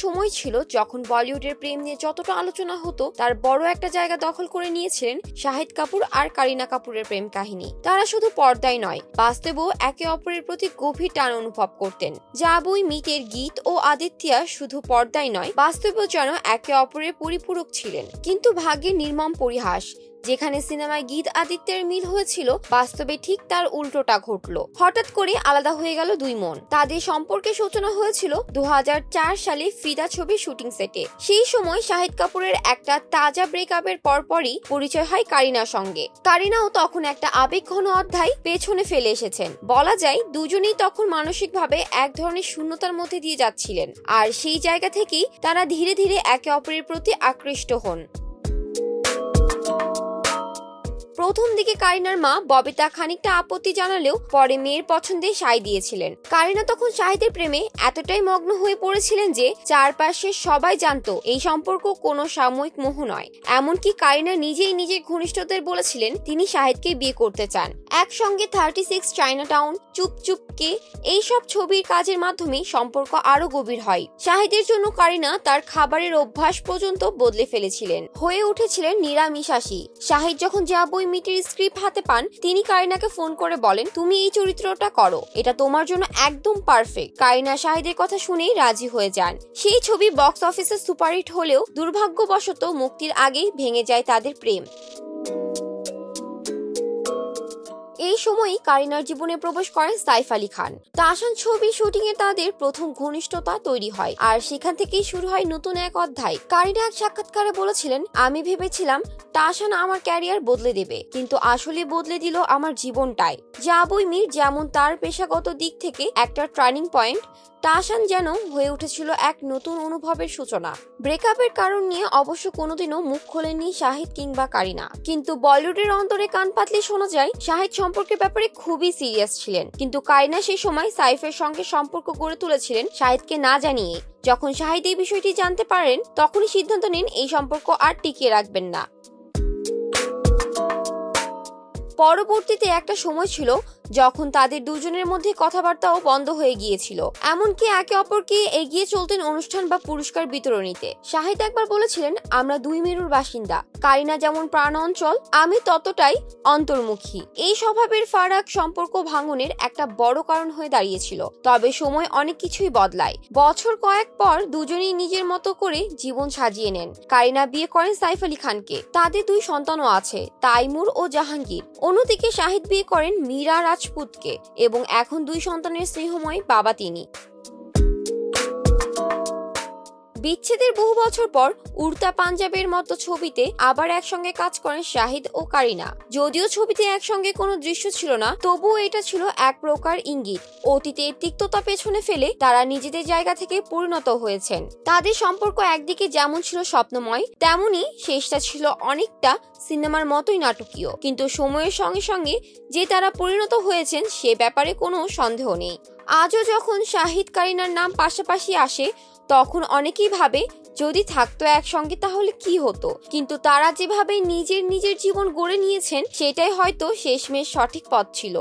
সময় ছিল যখন বলিউডের প্রেম নিয়ে যতটা আলোচনা হতো তার বড় একটা জায়গা দখল করে নিয়েছিলেন শাহিদ কাপুর আর কারিনা কাপুরের প্রেম কাহিনী। তারা শুধু পর্দায় নয়, বাস্তবেও একে অপরের প্রতি গভীর টান অনুভব করতেন। জাবুই মিটের গীত ও আদিত্যা শুধু পর্দায় নয়, বাস্তবেও যেন একে অপরের পরিপূরক ছিলেন। কিন্তু ভাগ্যের নির্মম পরিহাস, যেখানে সিনেমায় গীত আদিত্যের মিল হয়েছিল, বাস্তবে ঠিক তার উল্টোটা ঘটলো। হঠাৎ করে আলাদা হয়ে গেল দুই মন। তাদের সম্পর্কে সূচনা হয়েছিল 2004 সালে ফিদা ছবির শুটিং সেটে। সেই সময় শাহিদ কাপুরের একটা তাজা ব্রেকআপের পরপরই পরিচয় হয় কারিনার সঙ্গে। কারিনাও তখন একটা আবেগঘন অধ্যায় পেছনে ফেলে এসেছেন। বলা যায় দুজনেই তখন মানসিকভাবে এক ধরনের শূন্যতার মধ্যে দিয়ে যাচ্ছিলেন, আর সেই জায়গা থেকেই তারা ধীরে ধীরে একে অপরের প্রতি আকৃষ্ট হন। প্রথম দিকে কারিনার মা ববিতা খানিকটা আপত্তি জানালেও পরে মেয়ের পছন্দে সায় দিয়েছিলেন। কারিনা তখন শাহিদের প্রেমে এতটাই মগ্ন হয়ে পড়েছিলেন যে চারপাশে সবাই জানতো এই সম্পর্ক কোনো সাময়িক মোহ নয়। এমনকি কারিনা নিজেই নিজের ঘনিষ্ঠদের বলেছিলেন তিনি শাহিদকে বিয়ে করতে চান। একসঙ্গে 36 চায়নাটাউন, চুপ চুপকে এইসব ছবির কাজের মাধ্যমে সম্পর্ক আরো গভীর হয়। শাহিদের জন্য কারিনা তার খাবারের অভ্যাস পর্যন্ত বদলে ফেলেছিলেন, হয়ে উঠেছিলেন নিরামিষাশী। শাহিদ যখন জাবুই মিটের স্ক্রিপ্ট হাতে পান, তিনি কারিনাকে ফোন করে বলেন তুমি এই চরিত্রটা করো, এটা তোমার জন্য একদম পারফেক্ট। কারিনা শাহিদের কথা শুনেই রাজি হয়ে যান। সেই ছবি বক্স অফিসে সুপারহিট হলেও দুর্ভাগ্যবশত মুক্তির আগেই ভেঙে যায় তাদের প্রেম। এই সময়ই কারিনার জীবনে প্রবেশ করেন সাইফ আলী খান। তাসান ছবি শুটিং এ তাদের প্রথম ঘনিষ্ঠতা তৈরি হয়, আর সেখান থেকেই শুরু হয় নতুন এক অধ্যায়। কারিনা এক সাক্ষাৎকারে বলেছিলেন, আমি ভেবেছিলাম তাসান আমার ক্যারিয়ার বদলে দেবে, কিন্তু আসলে বদলে দিল আমার জীবনটাই। জাবুই মিট যেমন তার পেশাগত দিক থেকে একটা টার্নিং পয়েন্ট, তাসান যেন হয়ে উঠেছিল এক নতুন অনুভবের সূচনা। ব্রেকআপের কারণ নিয়ে অবশ্য কোনোদিনও মুখ খোলেননি শাহিদ কিংবা কারিনা, কিন্তু বলিউডের অন্তরে কান পাতলে শোনা যায় শাহিদ সম্পর্কের ব্যাপারে খুবই সিরিয়াস ছিলেন। কিন্তু কারিনা সেই সময় সাইফের সঙ্গে সম্পর্ক গড়ে তুলেছিলেন শাহিদকে না জানিয়ে। যখন শাহিদ এই বিষয়টি জানতে পারেন, তখনই সিদ্ধান্ত নেন এই সম্পর্ক আর টিকিয়ে রাখবেন না। পরবর্তীতে একটা সময় ছিল যখন তাদের দুজনের মধ্যে কথাবার্তাও বন্ধ হয়ে গিয়েছিল, এমনকি একে অপরকে এগিয়ে চলতেন অনুষ্ঠান বা পুরস্কার বিতরণীতে। শাহিদ একবার বলেছিলেন, আমরা দুই মেরুর বাসিন্দা, কারিনা যেমন প্রাণ অঞ্চল, আমি ততটাই অন্তর্মুখী। এই স্বভাবের ফারাক সম্পর্ক ভাঙনের একটা বড় কারণ হয়ে দাঁড়িয়েছিল। তবে সময় অনেক কিছুই বদলায়। বছর কয়েক পর দুজনেই নিজের মতো করে জীবন সাজিয়ে নেন। কারিনা বিয়ে করেন সাইফ আলী খানকে, তাদের দুই সন্তানও আছে, তাইমুর ও জাহাঙ্গীর। অন্যদিকে শাহিদ বিয়ে করেন মীরা রাজপুতকে, এবং এখন দুই সন্তানের স্নেহময় বাবা তিনি। বিচ্ছেদের বহু বছর পর উড়তা পাঞ্জাবের মতো ছবিতে আবার একসঙ্গে কাজ করেন শাহিদ ও কারিনা। যদিও ছবিতে একসঙ্গে কোনো দৃশ্য ছিল না, তবুও এটা ছিল এক প্রকার ইঙ্গিত। অতীতের তিক্ততা পেছনে ফেলে তারা নিজেদের জায়গা থেকে পরিণত হয়েছেন। তাদের সম্পর্ক একদিকে যেমন ছিল স্বপ্নময়, তেমনি শেষটা ছিল অনেকটা সিনেমার মতোই নাটকীয়। কিন্তু সময়ের সঙ্গে সঙ্গে যে তারা পরিণত হয়েছেন সে ব্যাপারে কোনো সন্দেহ নেই। আজও যখন শাহিদ কারিনার নাম পাশাপাশি আসে, তখন অনেকেই ভাবে যদি থাকতো একসঙ্গে তাহলে কি হতো। কিন্তু তারা যেভাবে নিজের নিজের জীবন গড়ে নিয়েছেন, সেটাই হয়তো শেষমেশ সঠিক পথ ছিল।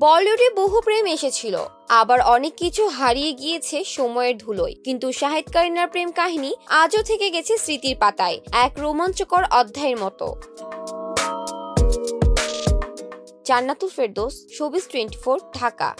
বলিউডে বহু প্রেম এসেছিল, আবার অনেক কিছু হারিয়ে গিয়েছে সময়ের ধুলোয়, কিন্তু শাহিদ কারিনার প্রেম কাহিনী আজও থেকে গেছে স্মৃতির পাতায়, এক রোমাঞ্চকর অধ্যায়ের মতো। জান্নাতুল ফেরদৌস, শোবিজ 24, ঢাকা।